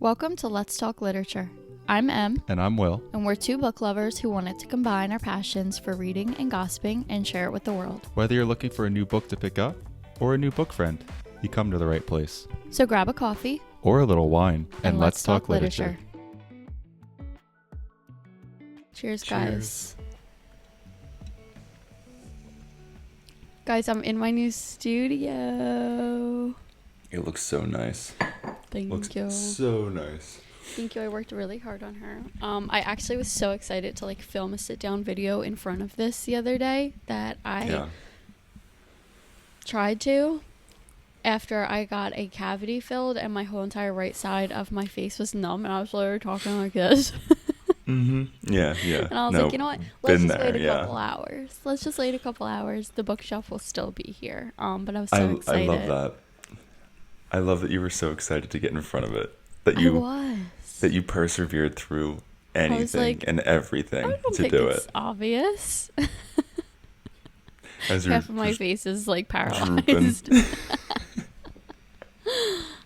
Welcome to Let's Talk Literature. I'm Em. And I'm Will. And we're two book lovers who wanted to combine our passions for reading and gossiping and share it with the world. Whether you're looking for a new book to pick up or a new book friend, you come to the right place. So grab a coffee. Or a little wine and let's talk literature. Cheers, guys. Guys, I'm in my new studio. It looks so nice. Thank you. So nice. Thank you. I worked really hard on her. I actually was so excited to film a sit-down video in front of this the other day that I tried to after I got a cavity filled and my whole entire right side of my face was numb and I was literally talking like this. Mm-hmm. Yeah. And I was like, you know what? Let's just wait a couple hours. Let's just wait a couple hours. The bookshelf will still be here. But I was so excited. I love that. I love that you were so excited to get in front of it. That you persevered through anything and everything to do it. It's obvious. As half of my face is paralyzed.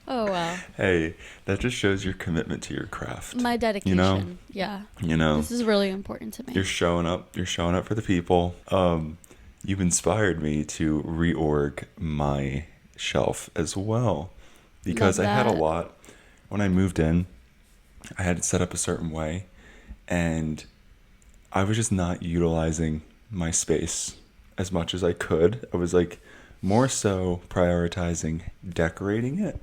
Oh wow. Hey, that just shows your commitment to your craft. My dedication. Yeah. This is really important to me. You're showing up for the people. You've inspired me to reorg my shelf as well. Because I had a lot when I moved in. I had it set up a certain way and I was just not utilizing my space as much as I could. I was more so prioritizing decorating it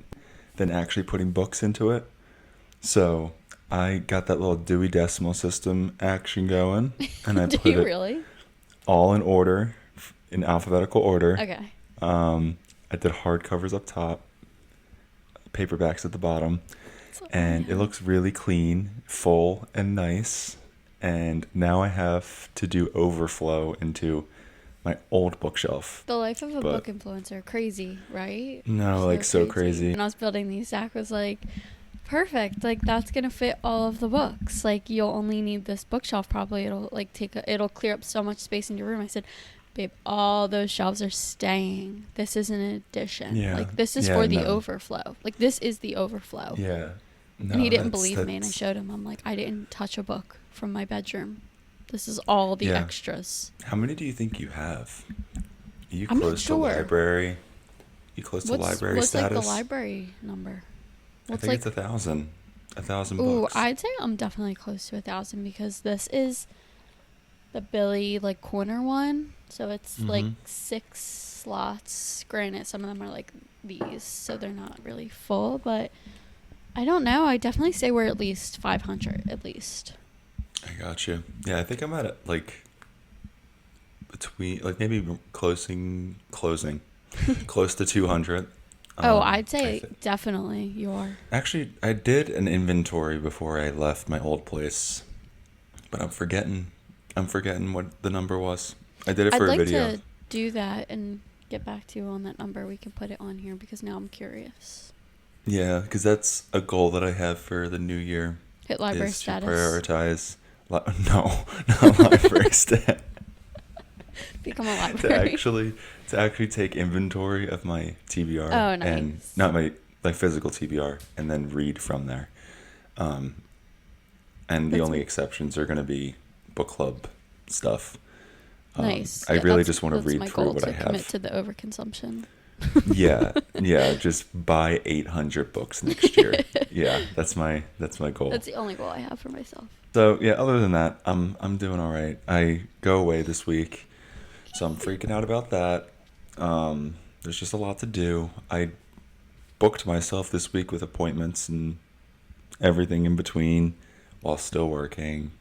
than actually putting books into it. So I got that little Dewey Decimal System action going and I put it really? all in order, in alphabetical order. Okay. I did hardcovers up top, paperbacks at the bottom, and it looks really clean, full, and nice. And now I have to do overflow into my old bookshelf. The life of a book influencer, crazy, right? No, so crazy. When I was building these, Zach was like, perfect, that's gonna fit all of the books. You'll only need this bookshelf probably. It'll it'll clear up so much space in your room. I said, babe, all those shelves are staying. This is an addition. Yeah. This is for the overflow. This is the overflow. Yeah. No, and he didn't believe me, and I showed him. I'm like, I didn't touch a book from my bedroom. This is all the extras. How many do you think you have? Are you I'm close not sure. to library? You close to library status? What's the library number? I think it's 1,000. 1,000 books. Ooh, I'd say I'm definitely close to 1,000 because this is the Billy corner one. So it's 6 slots. Granted, some of them are these, so they're not really full, but I don't know. I definitely say we're at least 500 at least. I got you. Yeah, I think I'm at between maybe closing close to 200. I'd say definitely you are. Actually, I did an inventory before I left my old place, but I'm forgetting what the number was. I did it for a video. I'd like to do that and get back to you on that number. We can put it on here because now I'm curious. Yeah, because that's a goal that I have for the new year. Hit library status. To prioritize. Not library stat. Become a library. to actually take inventory of my TBR. Oh, nice. And not my physical TBR, and then read from there. And the only exceptions are going to be book club stuff. Nice. I really just want to read through what I have. Commit to the overconsumption. yeah, just buy 800 books next year. Yeah, that's my goal. That's the only goal I have for myself. So yeah, other than that, I'm doing all right. I go away this week, so I'm freaking out about that. There's just a lot to do. I booked myself this week with appointments and everything in between while still working.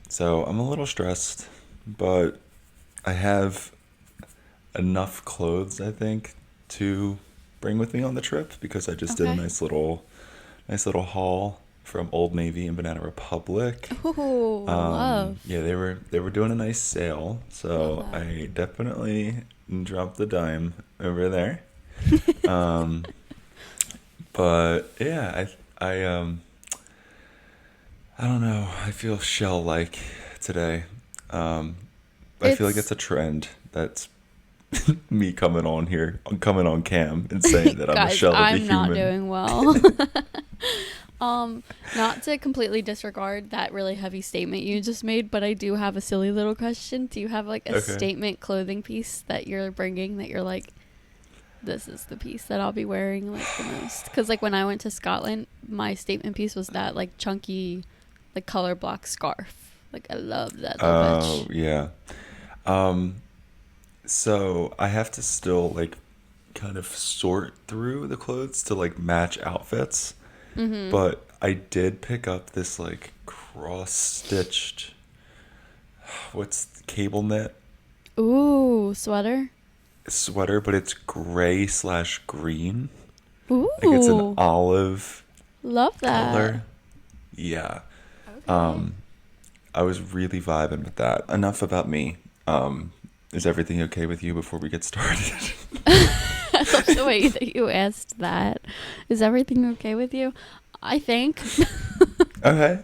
So I'm a little stressed, but I have enough clothes, I think, to bring with me on the trip because I just did a nice little haul from Old Navy and Banana Republic. Oh, love. Yeah, they were doing a nice sale, so I definitely dropped the dime over there. But yeah, I don't know. I feel shell-like today. I feel like it's a trend that's me coming on cam and saying that I'm a shell of a human. I'm not doing well. Not to completely disregard that really heavy statement you just made, but I do have a silly little question. Do you have like a statement clothing piece that you're bringing that you're like, this is the piece that I'll be wearing like the most? Because like when I went to Scotland, my statement piece was that like chunky, like color block scarf. Like I love that little bitch. Oh, yeah. So I have to still like kind of sort through the clothes to like match outfits. But I did pick up this like cross-stitched, what's cable knit Ooh, sweater. sweater, but it's gray slash green. Ooh, Like it's an olive love that. color. Yeah. Okay. I was really vibing with that. Enough about me. Is everything okay with you before we get started? I love the way that you asked that. Is everything okay with you? I think. Okay.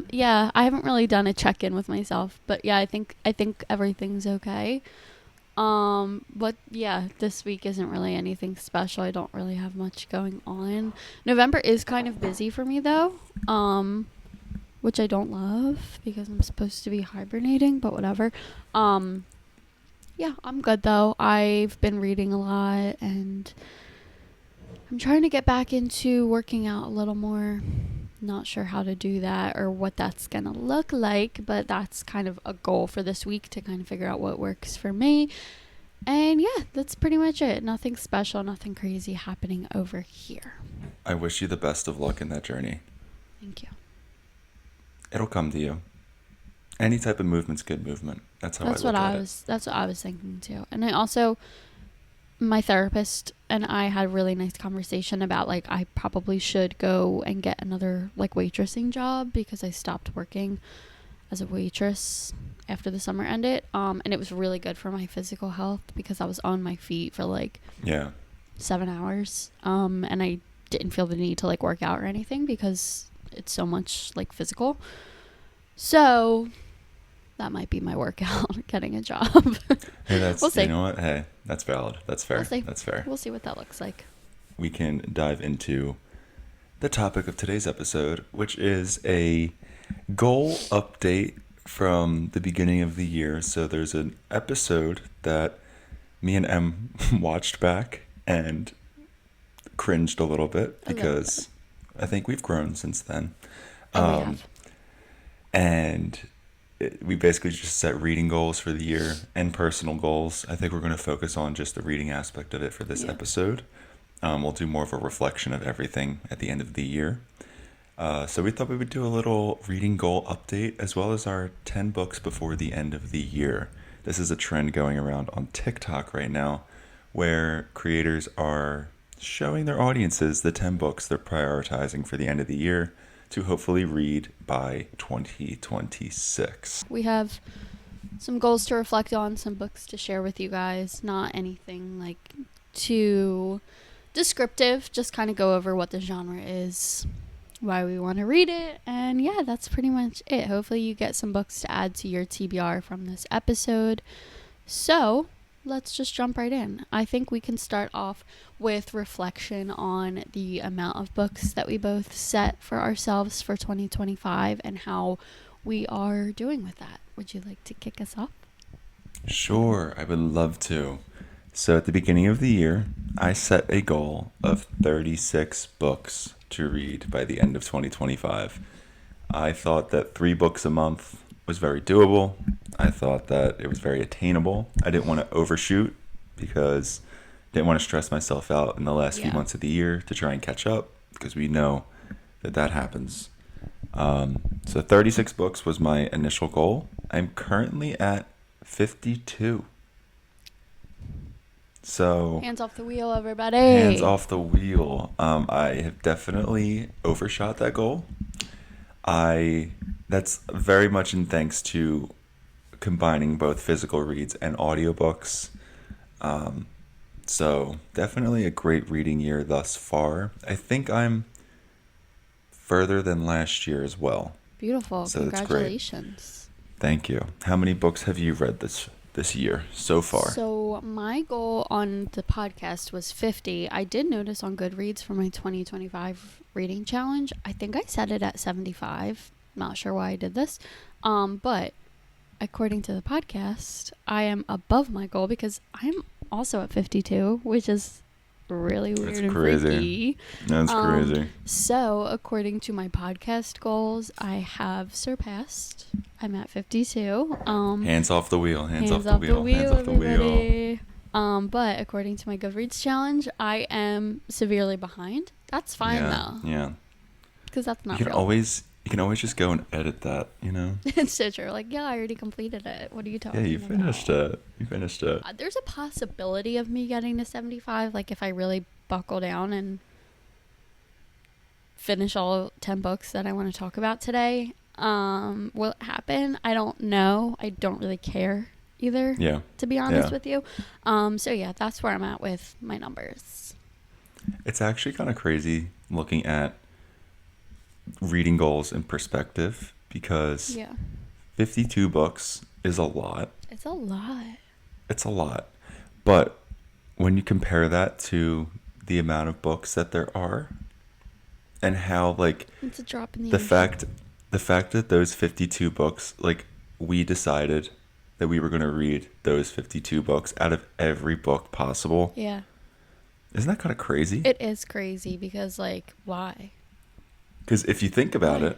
Yeah, I haven't really done a check-in with myself, but yeah, I think everything's okay. But yeah, this week isn't really anything special. I don't really have much going on. November is kind of busy for me though. Which I don't love because I'm supposed to be hibernating, but whatever. Yeah, I'm good though. I've been reading a lot and I'm trying to get back into working out a little more. Not sure how to do that or what that's going to look like, but that's kind of a goal for this week to kind of figure out what works for me. And yeah, that's pretty much it. Nothing special, nothing crazy happening over here. I wish you the best of luck in that journey. Thank you. It'll come to you. Any type of movement's good movement. That's how I look at it. That's what I was thinking too. And I also, my therapist and I had a really nice conversation about like I probably should go and get another like waitressing job because I stopped working as a waitress after the summer ended. And it was really good for my physical health because I was on my feet for like 7 hours. And I didn't feel the need to like work out or anything because it's so much like physical. So that might be my workout, getting a job. Hey, that's, we'll see. You know what? Hey, that's valid. That's fair. We'll see. That's fair. We'll see what that looks like. We can dive into the topic of today's episode, which is a goal update from the beginning of the year. So there's an episode that me and Em watched back and cringed a little bit because I think we've grown since then. We have. And we basically just set reading goals for the year and personal goals. I think we're going to focus on just the reading aspect of it for this episode. We'll do more of a reflection of everything at the end of the year. So we thought we would do a little reading goal update as well as our 10 books before the end of the year. This is a trend going around on TikTok right now where creators are showing their audiences the 10 books they're prioritizing for the end of the year to hopefully read by 2026. We have some goals to reflect on, some books to share with you guys. Not anything like too descriptive, just kind of go over what the genre is, why we want to read it, and yeah, that's pretty much it. Hopefully you get some books to add to your TBR from this episode. So let's just jump right in. I think we can start off with reflection on the amount of books that we both set for ourselves for 2025 and how we are doing with that. Would you like to kick us off? Sure, I would love to. So at the beginning of the year, I set a goal of 36 books to read by the end of 2025. I thought that 3 books a month was very doable. I thought that it was very attainable. I didn't want to overshoot because I didn't want to stress myself out in the last few months of the year to try and catch up because we know that happens. So 36 books was my initial goal. I'm currently at 52. So hands off the wheel, everybody. Hands off the wheel. I have definitely overshot that goal. That's very much in thanks to combining both physical reads and audiobooks. So definitely a great reading year thus far. I think I'm further than last year as well. Beautiful. So congratulations. Thank you. How many books have you read this this year so far? So my goal on the podcast was 50. I did notice on Goodreads for my 2025 reading challenge, I think I set it at 75. Not sure why I did this. But according to the podcast, I am above my goal because I'm also at 52, which is really weird and freaky. That's crazy. So according to my podcast goals, I have surpassed. I'm at 52. Hands off the wheel. Hands off the wheel. Hands off the wheel. But according to my Goodreads challenge, I am severely behind. That's fine though. Yeah. Because that's not You can real. you can always just go and edit that, you know? It's so true. Like, yeah, I already completed it. What are you talking about? Yeah, you finished it. You finished it. There's a possibility of me getting to 75, like if I really buckle down and finish all 10 books that I want to talk about today. Will it happen? I don't know. I don't really care either, to be honest with you. So yeah, that's where I'm at with my numbers. It's actually kind of crazy looking at reading goals in perspective because 52 books is a lot. It's a lot. It's a lot. But when you compare that to the amount of books that there are and how like it's a drop in the fact that those 52 books, like we decided that we were going to read those 52 books out of every book possible. Yeah. Isn't that kind of crazy? It is crazy because like why? Because if you think about it,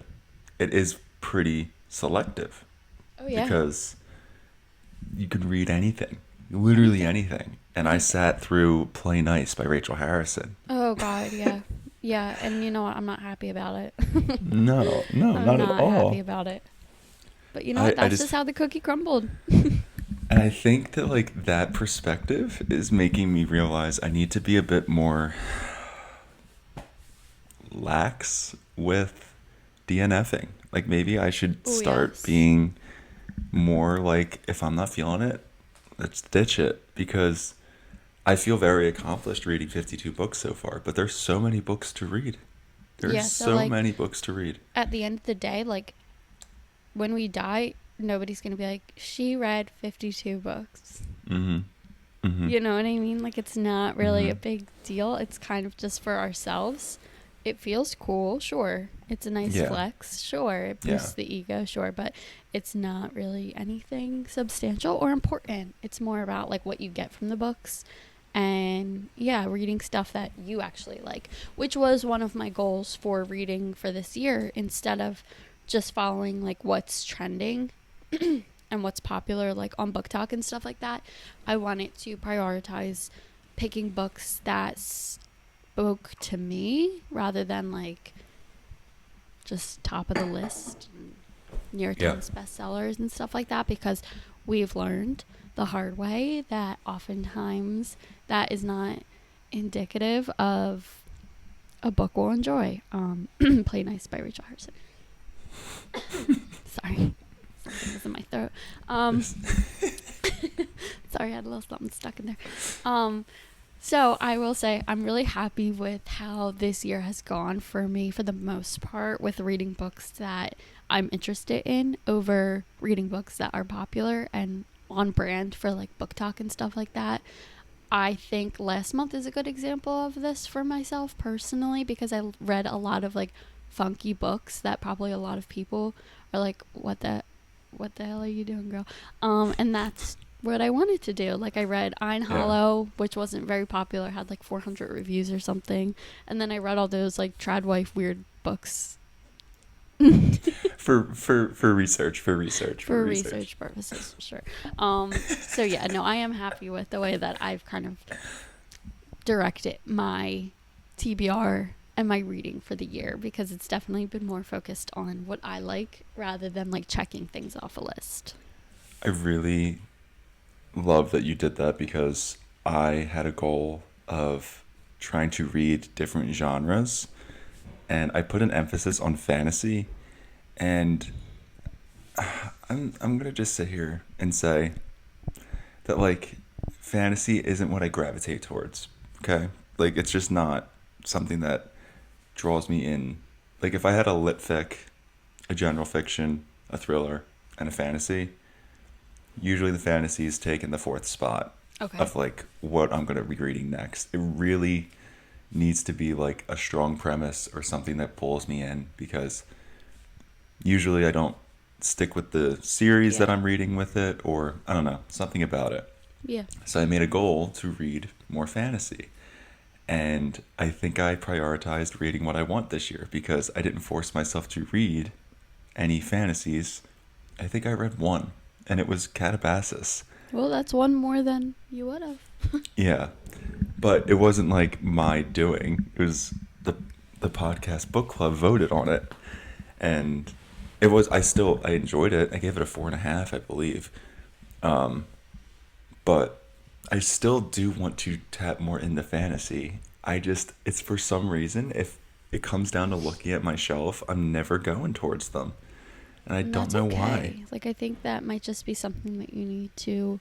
it is pretty selective. Oh, yeah. Because you could read anything, literally anything. And I sat through Play Nice by Rachel Harrison. Oh, God, yeah. Yeah, and you know what? I'm not happy about it. No, not at all. I'm not happy about it. But you know what? That's just how the cookie crumbled. And I think that like that perspective is making me realize I need to be a bit more lax with DNFing. Like maybe I should start being more like, if I'm not feeling it, let's ditch it, because I feel very accomplished reading 52 books so far, but there's so many books to read. There's so like, many books to read. At the end of the day, like when we die, nobody's going to be like, she read 52 books. Mm-hmm. Mm-hmm. You know what I mean? Like it's not really a big deal. It's kind of just for ourselves. It feels cool, sure. It's a nice flex, sure. It boosts the ego, sure. But it's not really anything substantial or important. It's more about like what you get from the books. And reading stuff that you actually like, which was one of my goals for reading for this year, instead of just following like what's trending and what's popular like on Book Talk and stuff like that. I wanted to prioritize picking books that spoke to me rather than like just top of the list New York Times bestsellers and stuff like that, because we've learned the hard way that oftentimes that is not indicative of a book we'll enjoy. Play Nice by Rachel Harrison. Sorry, something was in my throat. Sorry, I had a little something stuck in there. So I will say I'm really happy with how this year has gone for me for the most part, with reading books that I'm interested in over reading books that are popular and on brand for like Book Talk and stuff like that. I think last month is a good example of this for myself personally, because I read a lot of like funky books that probably a lot of people are like, what the hell are you doing, girl? And that's what I wanted to do. Like I read Ein Hollow, which wasn't very popular, had like 400 reviews or something, and then I read all those like Tradwife weird books for research purposes, sure. So yeah, no, I am happy with the way that I've kind of directed my TBR and my reading for the year, because it's definitely been more focused on what I like rather than like checking things off a list. I really love that you did that, because I had a goal of trying to read different genres, and I put an emphasis on fantasy, and I'm gonna just sit here and say that like fantasy isn't what I gravitate towards. Okay, like it's just not something that draws me in. Like if I had a lit fic, a general fiction, a thriller, and a fantasy, usually the fantasy is taking the fourth spot Okay. of like what I'm going to be reading next. It really needs to be like a strong premise or something that pulls me in, because usually I don't stick with the series that Yeah. I'm reading with it, or I don't know, something about it. Yeah. So I made a goal to read more fantasy. And I think I prioritized reading what I want this year because I didn't force myself to read any fantasies. I think I read one, and it was Catabasis. Well, that's one more than you would have. Yeah, but it wasn't like my doing. It was the podcast book club voted on it, and it was. I enjoyed it. I gave it a 4.5, I believe. But I still do want to tap more into fantasy. It's for some reason, if it comes down to looking at my shelf, I'm never going towards them. And I And don't that's know okay. why. Like, I think that might just be something that you need to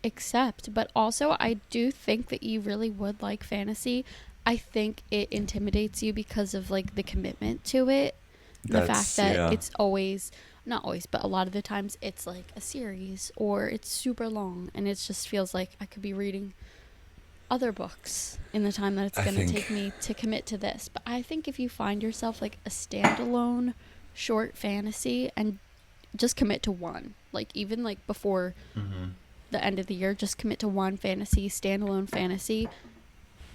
accept. But also, I do think that you really would like fantasy. I think it intimidates you because of, like, the commitment to it. The fact that Yeah. it's always, not always, but a lot of the times it's like a series or it's super long. And it just feels like I could be reading other books in the time that it's I going to think- take me to commit to this. But I think if you find yourself like a standalone short fantasy and just commit to one, like even like before the end of the year, just commit to one fantasy, standalone fantasy,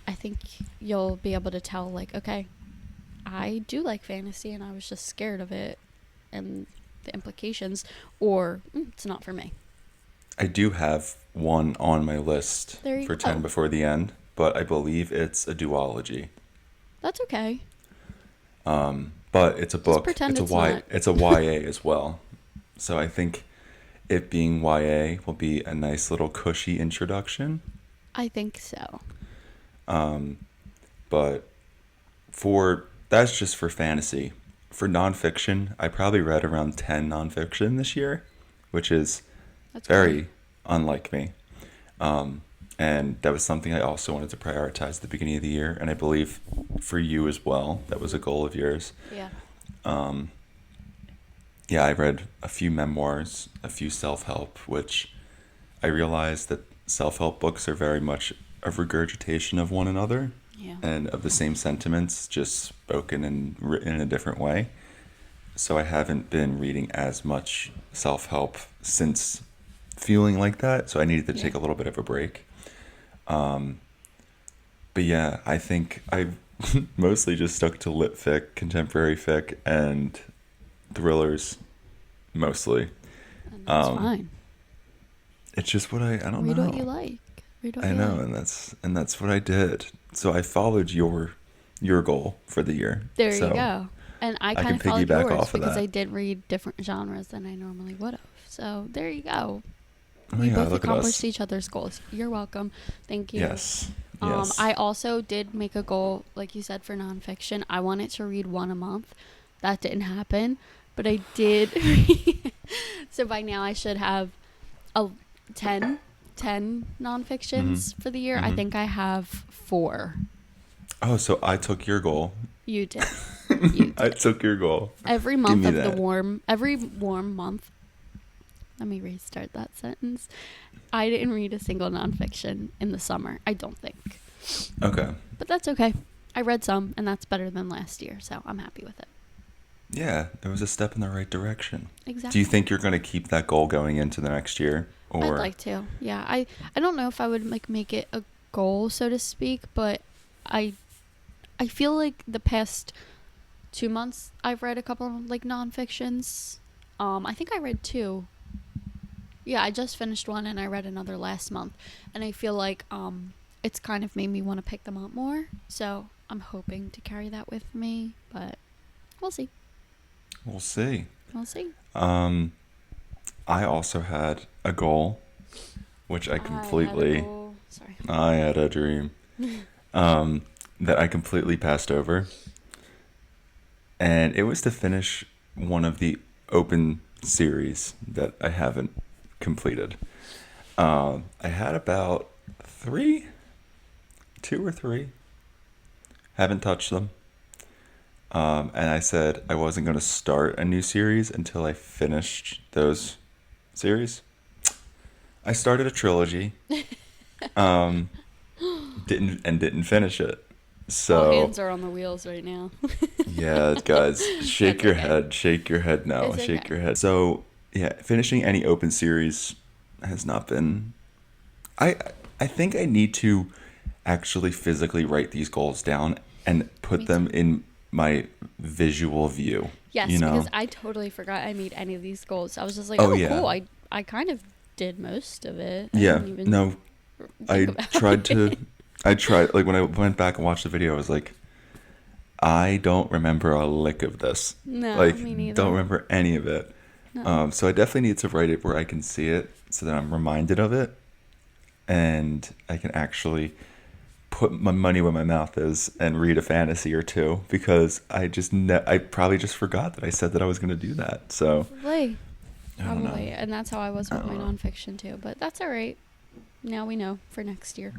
I think you'll be able to tell like, okay, I do like fantasy and I was just scared of it and the implications, or it's not for me. I do have one on my list There you for go. 10 before the end, but I believe it's a duology. That's okay. But it's a book. pretend It's it's a Y. not. It's a YA as well. So I think it being YA will be a nice little cushy introduction. I think so. But that's just for fantasy. For nonfiction, I probably read around 10 nonfiction this year, which is That's very great. unlike me. And that was something I also wanted to prioritize at the beginning of the year. And I believe for you as well, that was a goal of yours. Yeah. Yeah, I read a few memoirs, a few self-help, which I realized that self-help books are very much a regurgitation of one another Yeah. and of the same sentiments, just spoken and written in a different way. So I haven't been reading as much self-help since feeling like that, so I needed to take a little bit of a break. But yeah, I think I mostly just stuck to lit fic, contemporary fic, and thrillers, mostly. And that's fine. It's just what I don't Read know. what you like. Read what I you know, like. and that's what I did. So I followed your goal for the year. There So you go. And I can kind of followed piggyback yours off of because that. I did read different genres than I normally would have. So there you go. Oh We yeah, both look at accomplished us. each other's goals. You're welcome. Thank you. Yes. Yes. I also did make a goal, like you said, for nonfiction. I wanted to read one a month. That didn't happen, but I did. So by now I should have a 10 nonfictions for the year. I think I have 4. Oh, so I took your goal. You did. You did. I took your goal. Every month me of that. every warm month. Let me restart that sentence. I didn't read a single nonfiction in the summer. I don't think. Okay. But that's okay. I read some, and that's better than last year, so I'm happy with it. Yeah, it was a step in the right direction. Exactly. Do you think you're going to keep that goal going into the next year? Or I'd like to. Yeah, I don't know if I would like make it a goal, so to speak, but I feel like the past 2 months I've read a couple of like nonfictions. I think I read 2. Yeah, I just finished one and I read another last month, and I feel like it's kind of made me want to pick them up more. So I'm hoping to carry that with me, but we'll see. We'll see. We'll see. I also had a goal, which I completely. Sorry. I had a dream that I completely passed over. And it was to finish one of the open series that I haven't completed. I had about 2 or 3. Haven't touched them. And I said I wasn't going to start a new series until I finished those series. I started a trilogy. Didn't finish it. All So hands are on the wheels right now. yeah, guys, shake That's your okay. head, shake your head now, It's shake okay. your head. So yeah, finishing any open series has not been. I I think I need to actually physically write these goals down and put Me too. them in my visual view. You Yes, because know? I totally forgot I made any of these goals. I was just like, Oh oh, yeah, cool. I kind of did most of it. I yeah. didn't even No, think I about tried it. to. I tried like when I went back and watched the video, I was like, I don't remember a lick of this. No, Like, me don't neither. remember any of it. No. So I definitely need to write it where I can see it so that I'm reminded of it and I can actually put my money where my mouth is and read a fantasy or two because I probably just forgot that I said that I was going to do that. So Probably. I don't know. Probably. And that's how I was I with my don't know. nonfiction too. But that's all right. Now we know for next year.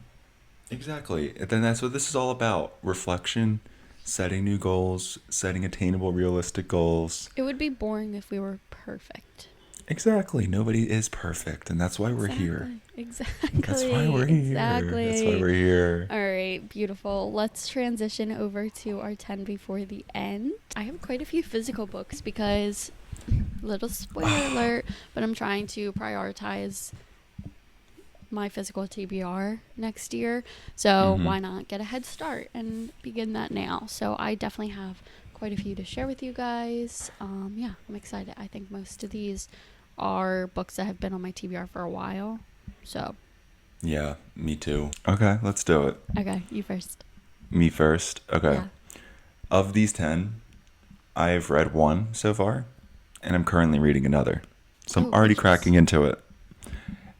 Exactly. And then that's what this is all about: reflection, setting new goals, setting attainable, realistic goals. It would be boring if we were perfect. Exactly. Nobody is perfect, and that's why we're here. Exactly. That's why we're here. That's why Exactly. we're here. All right, beautiful. Let's transition over to our 10 before the end. I have quite a few physical books because, little spoiler alert, but I'm trying to prioritize my physical TBR next year. So Mm-hmm. why not get a head start and begin that now? So I definitely have quite a few to share with you guys. Yeah, I'm excited. I think most of these are books that have been on my TBR for a while. So, Yeah, me too. Okay, let's do it. okay, you first. Me first. Okay. Yeah. Of these 10, I've read one so far, and I'm currently reading another. So I'm Oh, already gracious. cracking into it.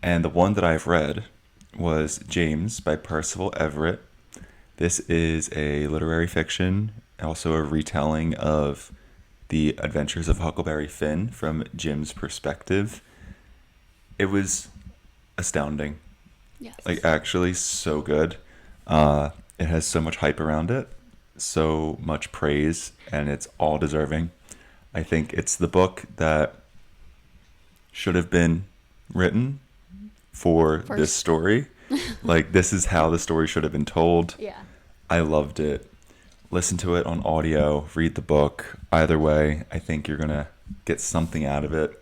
And the one that I've read was James by Percival Everett. This is a literary fiction, also a retelling of the adventures of Huckleberry Finn from Jim's perspective. It was astounding. Yes. Like, actually, so good. It has so much hype around it, so much praise, and it's all deserving. I think it's the book that should have been written for this First. story. Like, this is how the story should have been told. Yeah. I loved it. Listen to it on audio, read the book. Either way, I think you're going to get something out of it.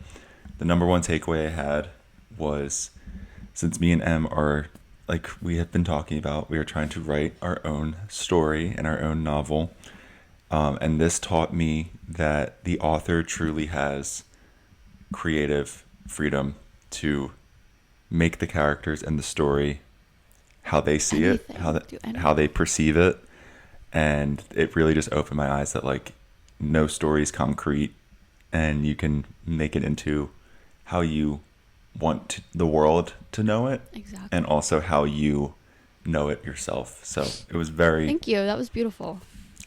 The number one takeaway I had was, since me and Em are, like we have been talking about, we are trying to write our own story and our own novel. And this taught me that the author truly has creative freedom to make the characters and the story how they see it, Anything. Do anything. how they perceive it. And it really just opened my eyes that, like, no story is concrete, and you can make it into how you want the world to know it, Exactly. and also how you know it yourself. So it was Thank you. That was beautiful.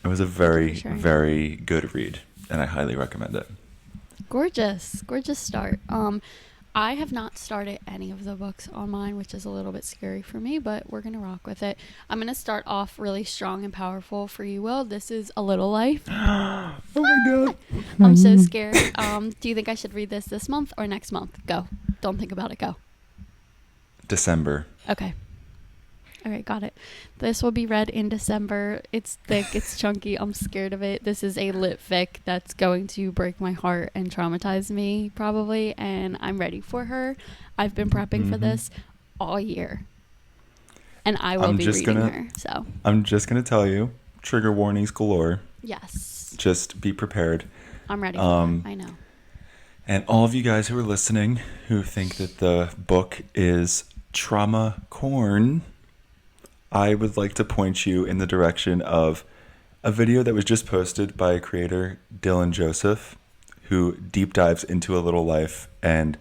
it was a Thank you very, for sharing. very good read, and I highly recommend it. Gorgeous. Gorgeous start. I have not started any of the books on mine, which is a little bit scary for me, but we're going to rock with it. I'm going to start off really strong and powerful for you, Will. This is A Little Life. Oh my god. I'm so scared. Do you think I should read this month or next month? Go. Don't think about it. Go. December. Okay. All right, got it. This will be read in December. It's thick, it's chunky. I'm scared of it. This is a lit fic that's going to break my heart and traumatize me probably, and I'm ready for her. I've been prepping for this all year. And I will be reading her. So, I'm just gonna tell you, trigger warnings galore. yes. Just be prepared. I'm ready for her. I know. And all of you guys who are listening who think that the book is trauma corn, I would like to point you in the direction of a video that was just posted by creator Dylan Joseph, who deep dives into A Little Life and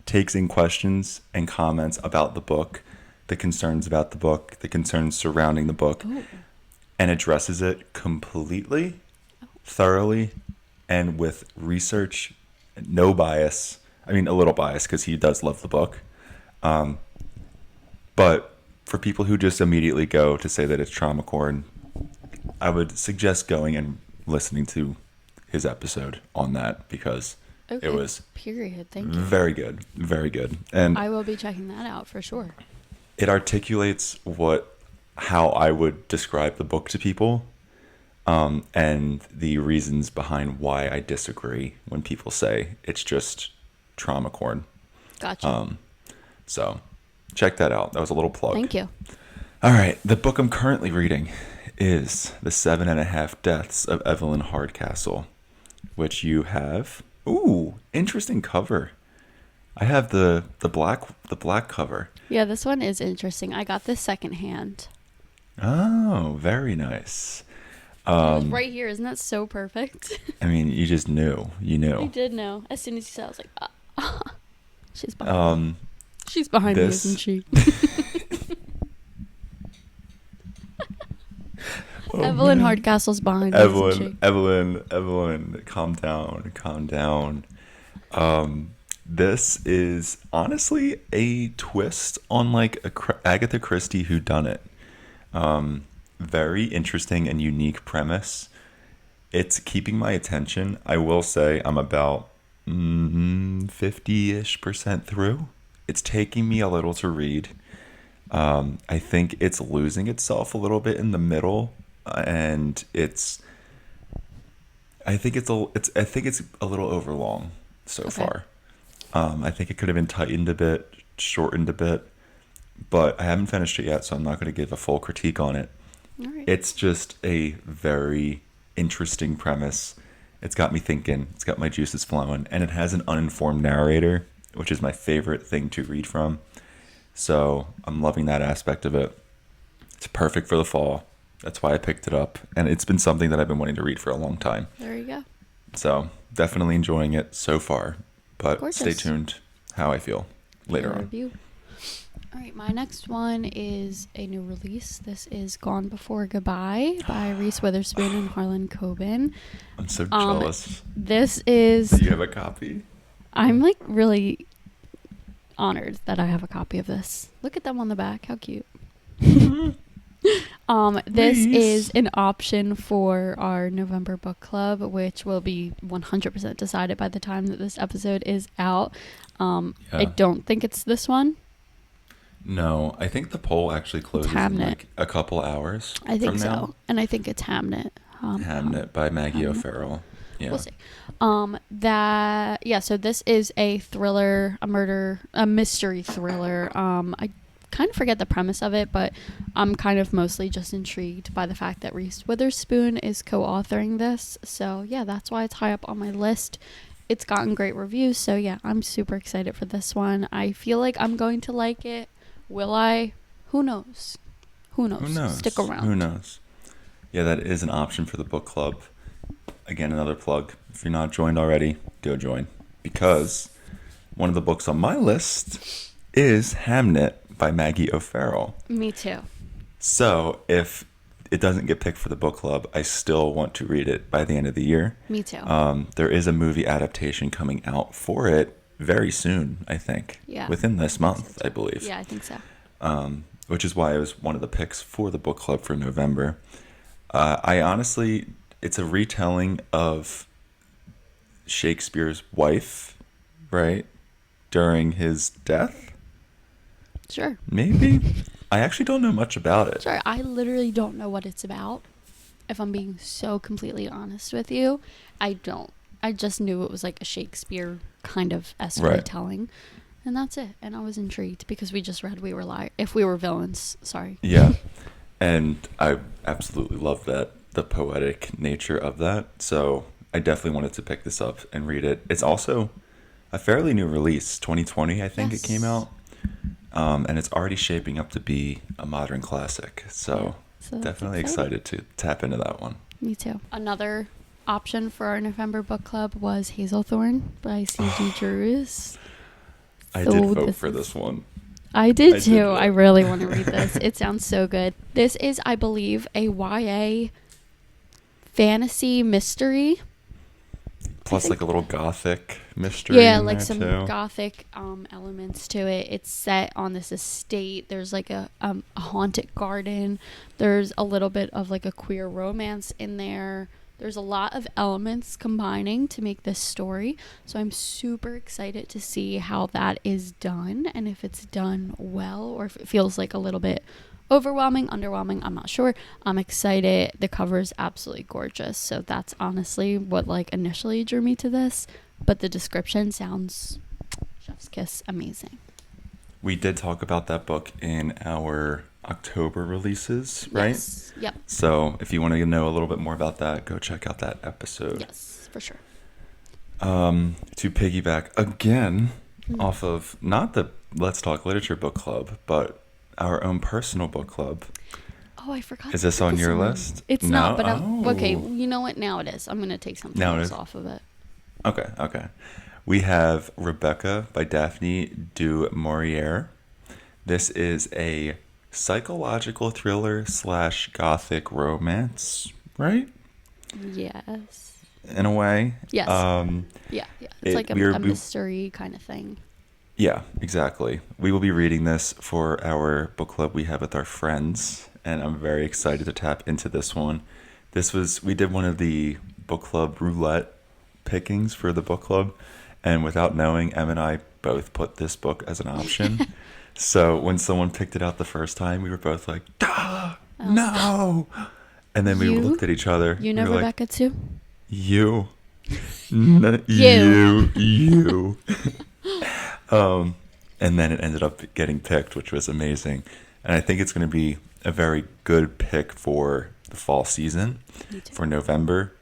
takes in questions and comments about the book, the concerns about the book, the concerns surrounding the book, and addresses it completely, thoroughly, and with research, no bias. I mean, a little bias because he does love the book. But for people who just immediately go to say that it's trauma corn, I would suggest going and listening to his episode on that because Okay. It was period. Thank you. very good, very good, and I will be checking that out for sure. it articulates how I would describe the book to people, and the reasons behind why I disagree when people say it's just trauma corn. Gotcha. So check that out. That was a little plug. Thank you. All right. The book I'm currently reading is The 7.5 Deaths of Evelyn Hardcastle, which you have. Ooh, interesting cover. I have the black cover. Yeah, this one is interesting. I got this secondhand. Oh, very nice. It was right here. Isn't that so perfect? I mean, you just knew. You knew. I did know. As soon as you said, I was like, she's behind me. She's behind me, isn't she? Oh, Evelyn man. Hardcastle's behind me, isn't she? Evelyn, calm down. This is honestly a twist on like Agatha Christie whodunit. Very interesting and unique premise. It's keeping my attention. I will say I'm about 50-ish% through. It's taking me a little to read. I think it's losing itself a little bit in the middle, and I think it's a little overlong so far. I think it could have been tightened a bit, shortened a bit, but I haven't finished it yet, so I'm not going to give a full critique on it. All right. It's just a very interesting premise. It's got me thinking. It's got my juices flowing, and it has an uninformed narrator, which is my favorite thing to read from. So I'm loving that aspect of it. It's perfect for the fall. That's why I picked it up, and it's been something that I've been wanting to read for a long time. There you go. So definitely enjoying it so far, but Gorgeous. Stay tuned how I feel later on. Review. All right, my next one is a new release. This is Gone Before Goodbye by Reese Witherspoon and Harlan Coben. I'm so jealous. This is... Do you have a copy? I'm like really honored that I have a copy of this. Look at them on the back. How cute. This is an option for our November book club, which will be 100% decided by the time that this episode is out. I don't think it's this one. No, I think the poll actually closes in like a couple hours. I think from so. now. And I think it's Hamnet. Hamnet by Maggie O'Farrell. Yeah. We'll see. So this is a thriller, a mystery thriller. I kind of forget the premise of it, but I'm kind of mostly just intrigued by the fact that Reese Witherspoon is co-authoring this. So yeah, that's why it's high up on my list. It's gotten great reviews, so yeah, I'm super excited for this one. I feel like I'm going to like it. Will I? Who knows? Who knows? Stick around. Who knows? Yeah, that is an option for the book club. Again, another plug. If you're not joined already, go join. Because one of the books on my list is Hamnet by Maggie O'Farrell. Me too. So if it doesn't get picked for the book club, I still want to read it by the end of the year. Me too. There is a movie adaptation coming out for it very soon, I think. Yeah. Within this month, I believe. Yeah, I think so. Which is why it was one of the picks for the book club for November. I honestly, it's a retelling of Shakespeare's wife, right? During his death? Sure. Maybe? I actually don't know much about it. Sure. I literally don't know what it's about. If I'm being so completely honest with you, I don't. I just knew it was like a Shakespeare kind of retelling. And that's it. And I was intrigued because we just read If We Were Villains. Sorry. Yeah. And I absolutely love that, the poetic nature of that. So I definitely wanted to pick this up and read it. It's also a fairly new release, 2020, I think it came out. And it's already shaping up to be a modern classic. So definitely excited to tap into that one. Me too. Another option for our November book club was Hazelthorn by C.G. Drews. I did vote for this one. I did too. I really want to read this. It sounds so good. This is, I believe, a YA fantasy mystery. Plus like a little gothic mystery. Yeah, like some gothic elements to it. It's set on this estate. There's like a haunted garden. There's a little bit of like a queer romance in there. There's a lot of elements combining to make this story. So I'm super excited to see how that is done, and if it's done well or if it feels like a little bit overwhelming, underwhelming, I'm not sure. I'm excited. The cover is absolutely gorgeous. So that's honestly what like initially drew me to this. But the description sounds chef's kiss amazing. We did talk about that book in our October releases, right? Yes. Yep. So if you want to know a little bit more about that, go check out that episode. Yes, for sure. To piggyback again off of not the Let's Talk Literature book club, but our own personal book club. Oh, I forgot. Is this on your list? It's not, but okay. You know what? Now it is. I'm going to take something else off of it. Okay. We have Rebecca by Daphne du Maurier. This is a psychological thriller / gothic romance, right? Yes. In a way. Yes. Yeah. It's like a mystery kind of thing. Yeah, exactly. We will be reading this for our book club we have with our friends, and I'm very excited to tap into this one. We did one of the book club roulette pickings for the book club, and without knowing, Em and I both put this book as an option. So when someone picked it out the first time, we were both like, no! And then we looked at each other. You know Rebecca like, too? You. You. And then it ended up getting picked, which was amazing. And I think it's going to be a very good pick for the fall season, for November.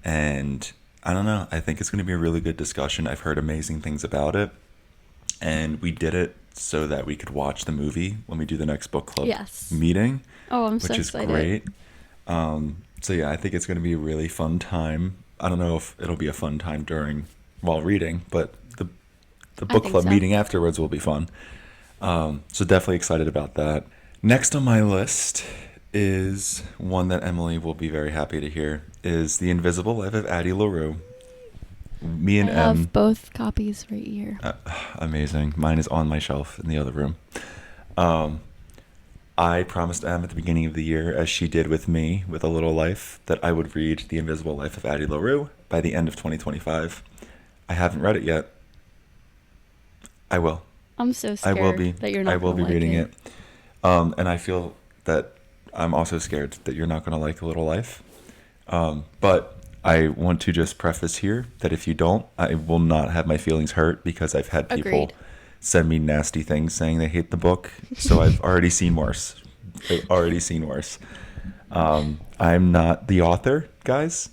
And I don't know. I think it's going to be a really good discussion. I've heard amazing things about it. And we did it so that we could watch the movie when we do the next book club meeting. Oh, I'm so excited. Which is great. So yeah, I think it's going to be a really fun time. I don't know if it'll be a fun time while reading, but the book club meeting afterwards will be fun. So definitely excited about that. Next on my list is one that Emily will be very happy to hear, is The Invisible Life of Addie LaRue. Me and I have both copies right here. Amazing. Mine is on my shelf in the other room. I promised Em at the beginning of the year, as she did with me with A Little Life, that I would read The Invisible Life of Addie LaRue by the end of 2025. I haven't read it yet. I will. I'm so scared that you're not going to like reading it. And I feel that I'm also scared that you're not going to like A Little Life. But I want to just preface here that if you don't, I will not have my feelings hurt, because I've had people send me nasty things saying they hate the book. So I've already seen worse. I'm not the author, guys.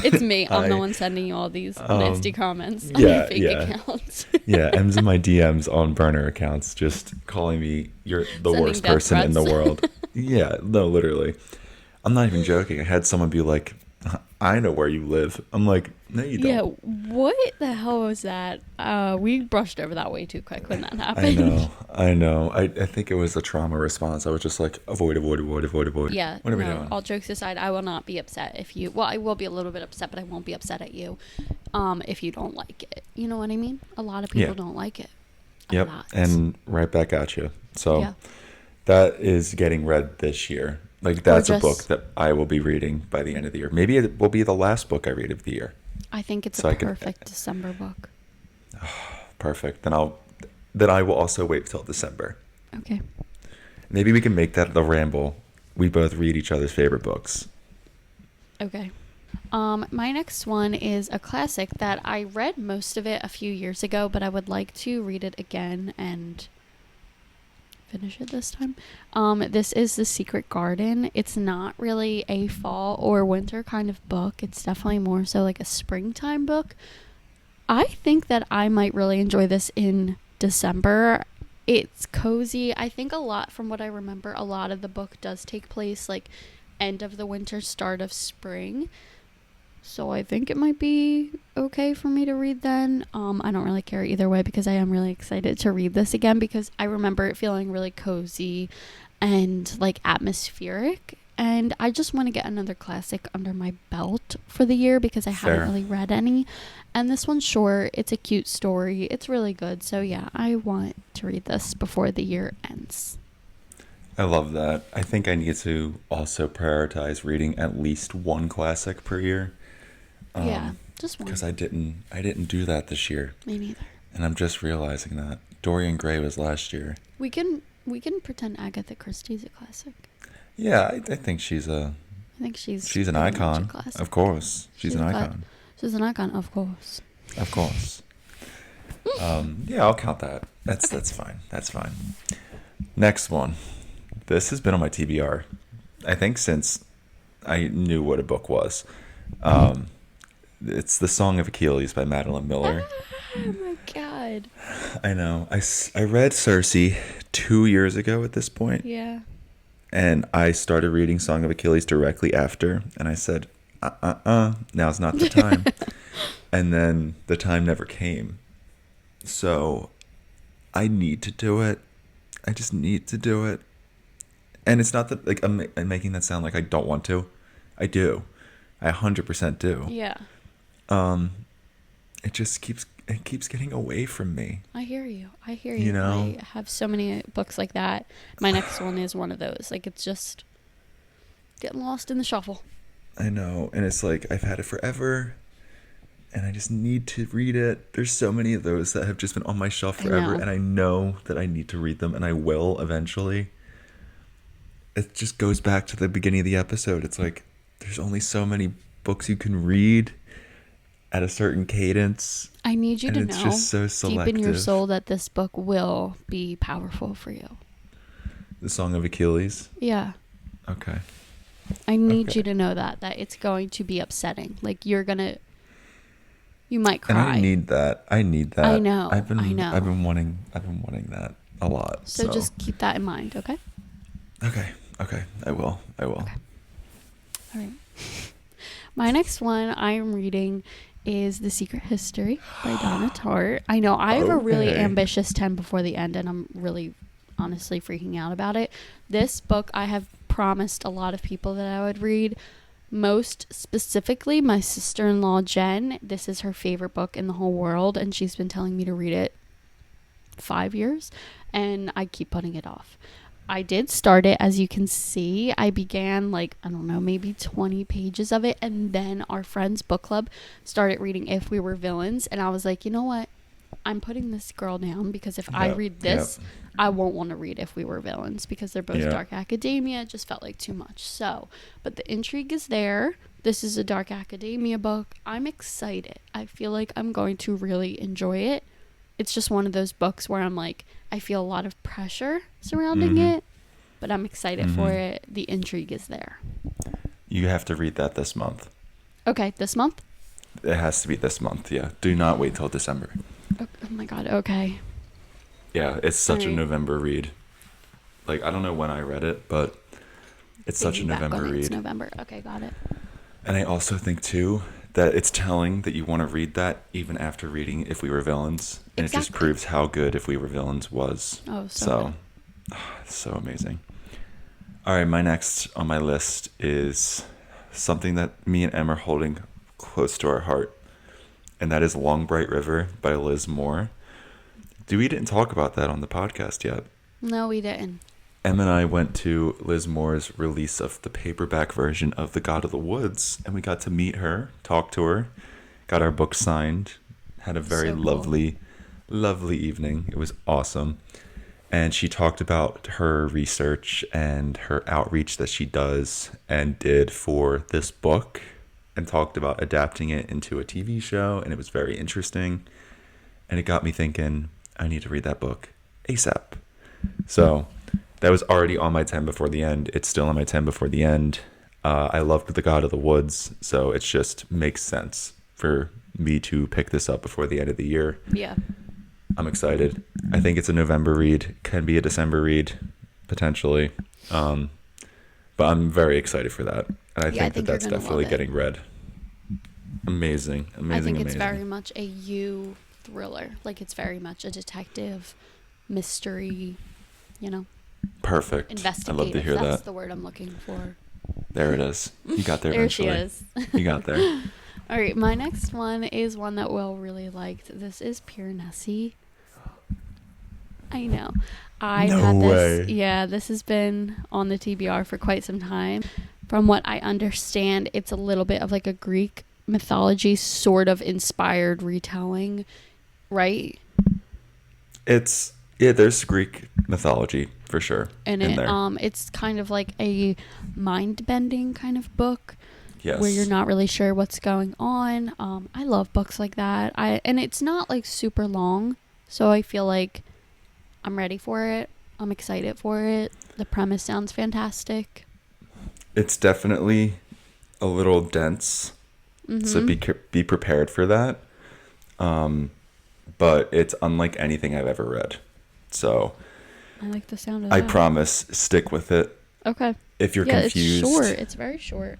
It's me. I'm the one sending you all these nasty comments on your fake accounts. Yeah, M's in my DMs on burner accounts, just calling me you're the worst person in the world. Yeah, no, literally. I'm not even joking. I had someone be like, I know where you live. I'm like, no, you don't. Yeah, what the hell was that? We brushed over that way too quick when that happened. I know. I think it was a trauma response. I was just like, avoid. Yeah. What are we doing? All jokes aside, I will not be upset if you... Well, I will be a little bit upset, but I won't be upset at you if you don't like it. You know what I mean? A lot of people don't like it. Yep, and right back at you. So that is getting read this year. Like, that's a book that I will be reading by the end of the year. Maybe it will be the last book I read of the year. I think it's a perfect December book. Perfect. Then I will also wait till December. Okay. Maybe we can make that the ramble. We both read each other's favorite books. Okay. My next one is a classic that I read most of it a few years ago, but I would like to read it again and finish it this time. This is The Secret Garden. It's not really a fall or winter kind of book. It's definitely more so like a springtime book. I think that I might really enjoy this in December. It's cozy. I think from what I remember, a lot of the book does take place like end of the winter, start of spring. So I think it might be okay for me to read then. I don't really care either way, because I am really excited to read this again, because I remember it feeling really cozy and like atmospheric. And I just want to get another classic under my belt for the year, because I haven't really read any. And this one's short. It's a cute story. It's really good. So yeah, I want to read this before the year ends. I love that. I think I need to also prioritize reading at least one classic per year. Yeah, just one. Because I didn't do that this year. Me neither. And I'm just realizing that Dorian Gray was last year. We can pretend Agatha Christie's a classic. Yeah, I think she's a. I think she's an icon. Of course, she's an icon. She's an icon, of course. Of course. Yeah, I'll count that. That's fine. That's fine. Next one. This has been on my TBR, I think, since I knew what a book was. It's The Song of Achilles by Madeline Miller. Oh my god. I know. I read Circe 2 years ago at this point. Yeah. And I started reading Song of Achilles directly after. And I said, now's not the time. And then the time never came. So I need to do it. I just need to do it. And it's not that, like, I'm making that sound like I don't want to. I do. I 100% do. Yeah. It just keeps getting away from me. I hear you. You know? I have so many books like that. My next one is one of those. Like, it's just getting lost in the shuffle. I know. And it's like, I've had it forever. And I just need to read it. There's so many of those that have just been on my shelf forever. And I know that I need to read them. And I will eventually. It just goes back to the beginning of the episode. It's like, there's only so many books you can read at a certain cadence. I need you to know, it's just so selective. deep in your soul, that this book will be powerful for you. The Song of Achilles? Yeah. Okay. I need you to know that it's going to be upsetting. Like, you might cry. And I need that. I know. I've been wanting that a lot. So just keep that in mind, okay? Okay. I will. Okay. All right. My next one I'm reading is The Secret History by Donna Tartt. I know I have a really ambitious 10 before the end, and I'm really honestly freaking out about it. This book I have promised a lot of people that I would read. Most specifically, my sister-in-law Jen. This is her favorite book in the whole world, and she's been telling me to read it 5 years, and I keep putting it off. I did start it, as you can see. I began, maybe 20 pages of it, and then our friend's book club started reading If We Were Villains, and I was like, you know what? I'm putting this girl down, because if I read this, I won't want to read If We Were Villains, because they're both dark academia. It just felt like too much. So, but the intrigue is there. This is a dark academia book. I'm excited. I feel like I'm going to really enjoy it. It's just one of those books where I'm like, I feel a lot of pressure surrounding it, but I'm excited for it. The intrigue is there. You have to read that this month. Okay, this month? It has to be this month, yeah. Do not wait till December. Oh my God, okay. Yeah, it's such a November read. Like, I don't know when I read it, but it's such a November read. It's November. Okay, got it. And I also think, too, that it's telling that you want to read that even after reading If We Were Villains. And it just proves how good If We Were Villains was. Oh, so good. It's so amazing. All right, my next on my list is something that me and Em are holding close to our heart. And that is Long Bright River by Liz Moore. We didn't talk about that on the podcast yet. No, we didn't. Em and I went to Liz Moore's release of the paperback version of The God of the Woods, and we got to meet her, talk to her, got our book signed, had a very lovely evening. It was awesome. And she talked about her research and her outreach that she does and did for this book, and talked about adapting it into a TV show, and it was very interesting. And it got me thinking, I need to read that book ASAP. So that was already on my 10 before the end. It's still on my 10 before the end. I loved The God of the Woods, so it just makes sense for me to pick this up before the end of the year. Yeah. I'm excited. I think it's a November read. Can be a December read, potentially. But I'm very excited for that. And I think that's definitely getting read. Amazing. I think it's very much a you thriller. Like, it's very much a detective mystery, Perfect. Investigative. I love to hear that. That's the word I'm looking for. There it is. You got there eventually. There she is. You got there. All right, my next one is one that Will really liked. This is Pure Nessie. I know. This has been on the TBR for quite some time. From what I understand, it's a little bit of like a Greek mythology sort of inspired retelling, right? There's Greek mythology for sure And in there. It's kind of like a mind-bending kind of book. Yes. Where you're not really sure what's going on. I love books like that. And it's not like super long, so I feel like I'm ready for it. I'm excited for it. The premise sounds fantastic. It's definitely a little dense, so be prepared for that. But it's unlike anything I've ever read. So I like the sound of I that. promise, stick with it. Okay. If you're confused, it's short. It's very short.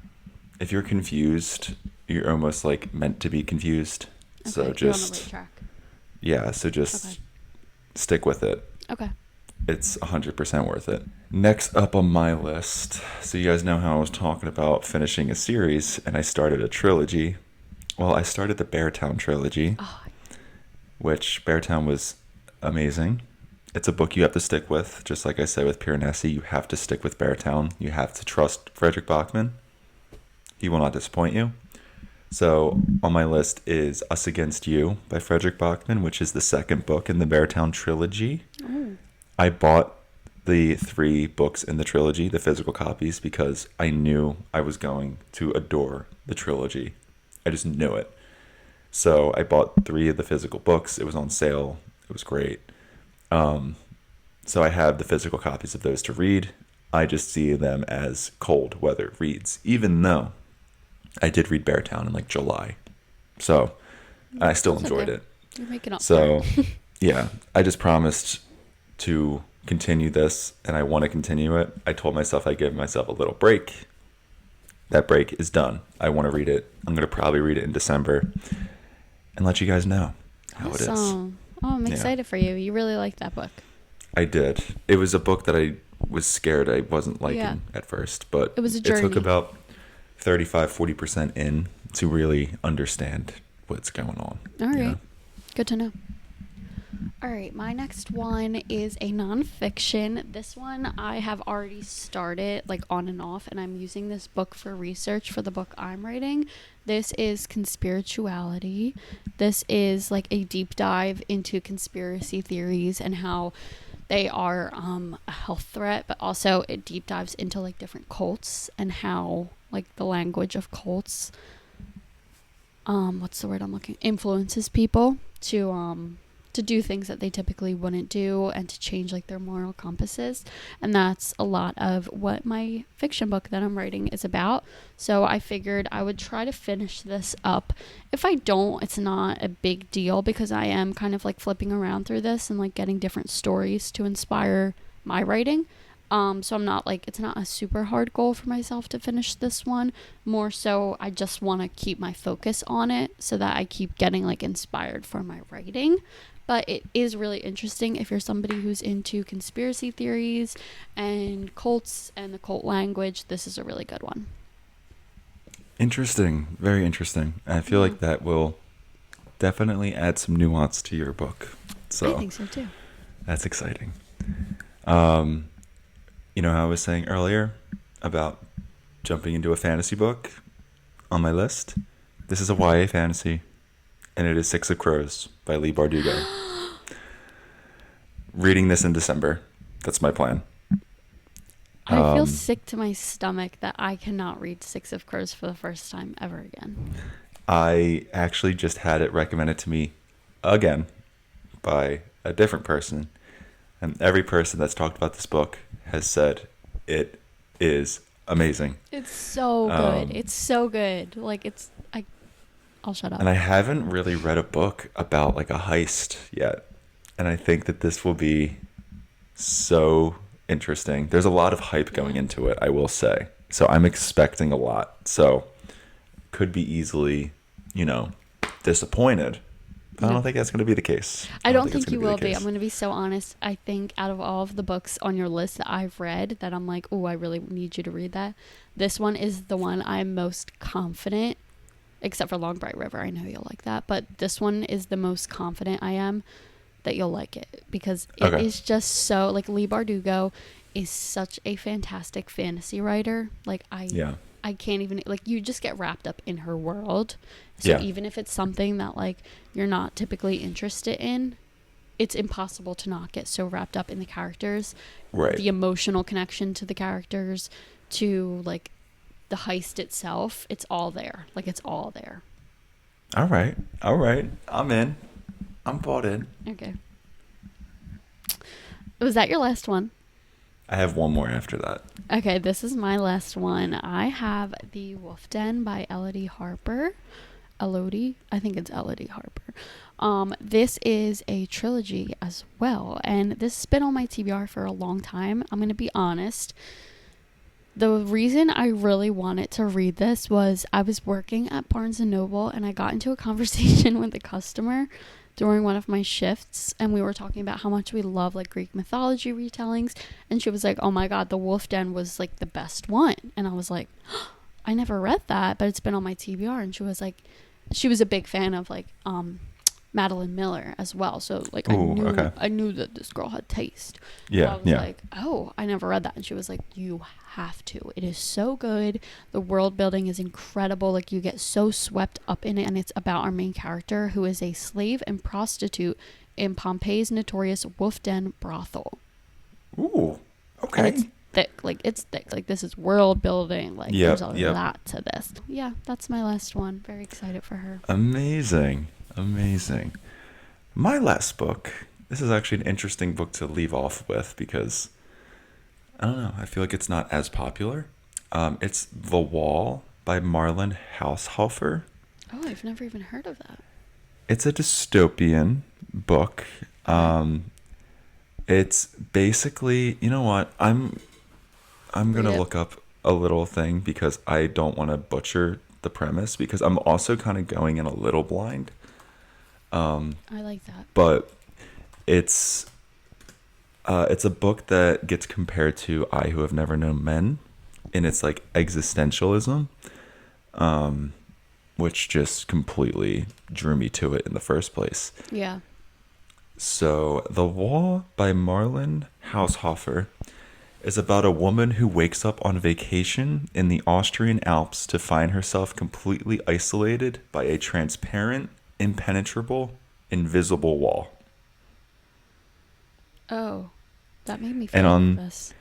If you're confused, you're almost like meant to be confused. Okay, So you're just on the right track. Yeah, so just stick with it. Okay. It's 100% worth it. Next up on my list, so you guys know how I was talking about finishing a series, and I started a trilogy. Well, I started the Beartown trilogy, which Beartown was amazing. It's a book you have to stick with. Just like I said with Piranesi, you have to stick with Beartown. You have to trust Frederick Bachman. He will not disappoint you. So on my list is Us Against You by Frederick Bachman, which is the second book in the Beartown trilogy. Oh. I bought the 3 books in the trilogy, the physical copies, because I knew I was going to adore the trilogy. I just knew it. So I bought 3 of the physical books. It was on sale. It was great. So I have the physical copies of those to read. I just see them as cold weather reads, even though I did read Beartown in like July. So I still enjoyed it. You're making up so for it. yeah, I just promised to continue this, and I want to continue it. I told myself I'd give myself a little break. That break is done. I want to read it. I'm going to probably read it in December and let you guys know how it is. Oh, I'm excited for you. You really like that book. I did. It was a book that I was scared I wasn't liking at first, but it was a journey. It took about 35-40% in to really understand what's going on. All right. Good to know. All right, my next one is a nonfiction. This one I have already started, like on and off, and I'm using this book for research for the book I'm writing. This is Conspirituality. This is like a deep dive into conspiracy theories and how they are a health threat, but also it deep dives into like different cults and how like the language of cults, what's the word I'm looking, influences people to do things that they typically wouldn't do and to change like their moral compasses. And that's a lot of what my fiction book that I'm writing is about. So I figured I would try to finish this up. If I don't, it's not a big deal because I am kind of like flipping around through this and like getting different stories to inspire my writing. So I'm not like, it's not a super hard goal for myself to finish this one. More so I just want to keep my focus on it so that I keep getting like inspired for my writing. But it is really interesting if you're somebody who's into conspiracy theories and cults and the cult language. This is a really good one. Interesting. Very interesting. I feel like that will definitely add some nuance to your book. So I think so too. That's exciting. You know how I was saying earlier about jumping into a fantasy book on my list? This is a YA fantasy, and it is Six of Crows by Leigh Bardugo. Reading this in December. That's my plan. I feel sick to my stomach that I cannot read Six of Crows for the first time ever again. I actually just had it recommended to me again by a different person. And every person that's talked about this book has said it is amazing. It's so good. It's so good. Like I'll shut up. And I haven't really read a book about like a heist yet. And I think that this will be so interesting. There's a lot of hype going into it, I will say. So I'm expecting a lot. So could be easily, disappointed. I don't think that's going to be the case. I don't think you will be. I'm going to be so honest. I think out of all of the books on your list that I've read that I'm like, oh, I really need you to read that. This one is the one I'm most confident, except for Long Bright River. I know you'll like that. But this one is the most confident I am that you'll like it. Because it is just so, like Leigh Bardugo is such a fantastic fantasy writer. Like I I can't even, like, you just get wrapped up in her world. So even if it's something that, like, you're not typically interested in, it's impossible to not get so wrapped up in the characters. Right. The emotional connection to the characters, to, like, the heist itself. It's all there. Like, it's all there. All right. I'm in. I'm bought in. Okay. Was that your last one? I have one more after that. Okay, this is my last one. I have The Wolf Den by Elodie Harper. Elodie? I think it's Elodie Harper. This is a trilogy as well, and this has been on my TBR for a long time. I'm going to be honest. The reason I really wanted to read this was I was working at Barnes & Noble, and I got into a conversation with a customer during one of my shifts, and we were talking about how much we love, like, Greek mythology retellings, and she was like, oh my god, The Wolf Den was, like, the best one. And I was like, oh, I never read that, but it's been on my TBR. And she was like, she was a big fan of, like, Madeline Miller as well, so, like, I knew that this girl had taste. Yeah. So I was like, oh, I never read that. And she was like, you have to. It is so good. The world building is incredible. Like, you get so swept up in it, and it's about our main character, who is a slave and prostitute in Pompeii's notorious Wolf Den brothel. Ooh, okay. And it's thick. Like, this is world building. Like, there's a lot to this. Yeah, that's my last one. Very excited for her. Amazing. My last book, this is actually an interesting book to leave off with because, I don't know, I feel like it's not as popular. It's The Wall by Marlon Haushofer. Oh, I've never even heard of that. It's a dystopian book. It's basically, you know what, I'm going to look up a little thing because I don't want to butcher the premise, because I'm also kind of going in a little blind. I like that. But it's a book that gets compared to I Who Have Never Known Men, and it's like existentialism, which just completely drew me to it in the first place. Yeah. So The Wall by Marlon Haushofer is about a woman who wakes up on vacation in the Austrian Alps to find herself completely isolated by a transparent, impenetrable, invisible wall. Oh, that made me feel nervous.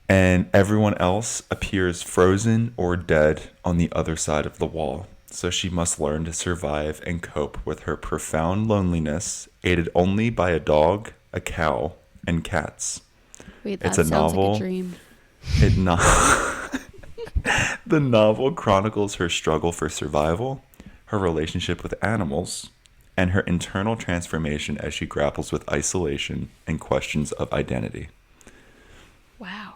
And everyone else appears frozen or dead on the other side of the wall. So she must learn to survive and cope with her profound loneliness, aided only by a dog, a cow, and cats. Wait, that sounds like a dream. The novel chronicles her struggle for survival, her relationship with animals, and her internal transformation as she grapples with isolation and questions of identity. Wow.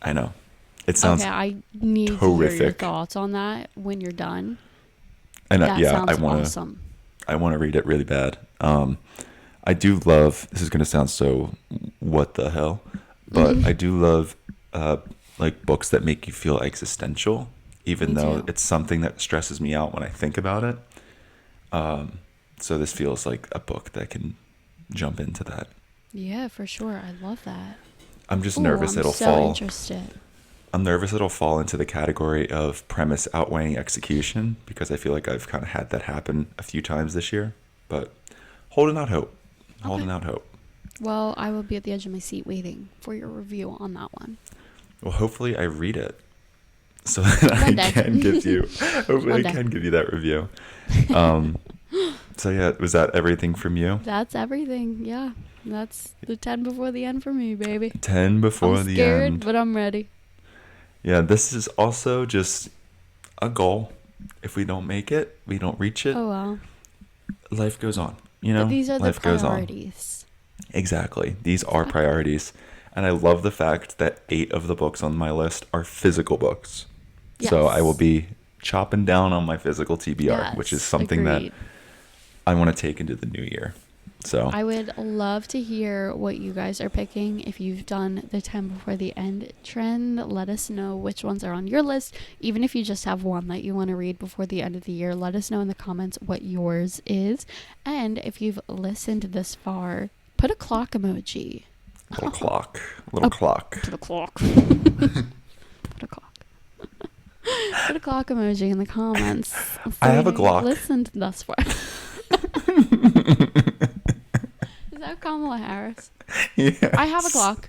I know. It sounds okay, I need horrific. To hear your thoughts on that when you're done. And that sounds awesome. I want to read it really bad. I do love, this is going to sound so what the hell, but I do love like books that make you feel existential, even though it's something that stresses me out when I think about it. So this feels like a book that can jump into that. Yeah, for sure. I love that. I'm just nervous I'm so interested. I'm nervous it'll fall into the category of premise outweighing execution, because I feel like I've kind of had that happen a few times this year. But holding out hope. Well, I will be at the edge of my seat waiting for your review on that one. Well, hopefully I read it so that I can give you that review. So yeah, was that everything from you? That's everything. Yeah. That's the 10 before the end for me, baby. 10 before the end. I'm scared, but I'm ready. Yeah, this is also just a goal. If we don't make it, we don't reach it. Oh, well. Life goes on. You know, but these are life the priorities. Exactly. These are priorities. And I love the fact that 8 of the books on my list are physical books. Yes. So I will be chopping down on my physical TBR, which is something that I want to take into the new year. So I would love to hear what you guys are picking. If you've done the 10 before the end trend, let us know which ones are on your list. Even if you just have one that you want to read before the end of the year, let us know in the comments what yours is. And if you've listened this far, put a clock emoji. Little clock. Put a clock. Put a clock. Put a clock emoji in the comments. I have a Glock. Listened thus far. Is that Kamala Harris? Yes. I have a Glock.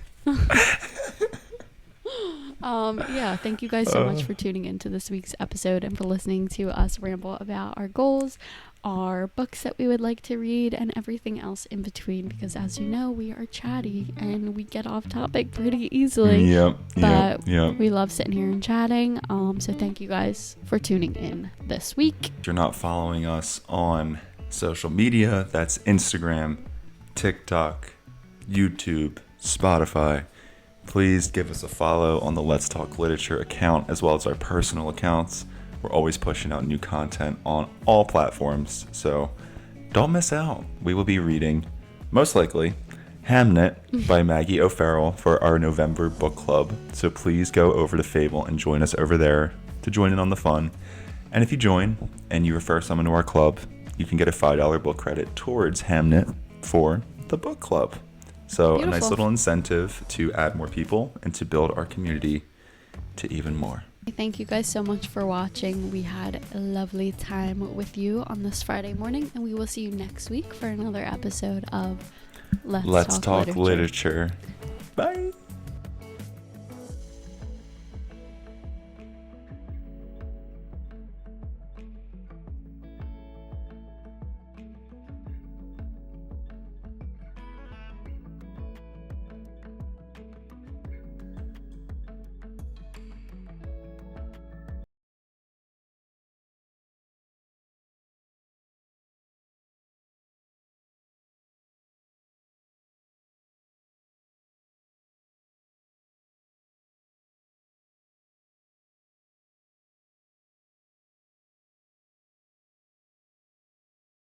Yeah, thank you guys so much for tuning into this week's episode and for listening to us ramble about our goals, our books that we would like to read, and everything else in between, because as you know, we are chatty and we get off topic pretty easily. But we love sitting here and chatting. So thank you guys for tuning in this week. If you're not following us on social media, that's Instagram, TikTok, YouTube, Spotify. Please give us a follow on the Let's Talk Literature account as well as our personal accounts. We're always pushing out new content on all platforms, so don't miss out. We will be reading, most likely, Hamnet by Maggie O'Farrell for our November book club. So please go over to Fable and join us over there to join in on the fun. And if you join and you refer someone to our club, you can get a $5 book credit towards Hamnet for the book club. So beautiful. A nice little incentive to add more people and to build our community to even more. Thank you guys so much for watching. We had a lovely time with you on this Friday morning, and we will see you next week for another episode of Let's Talk Literature. Bye.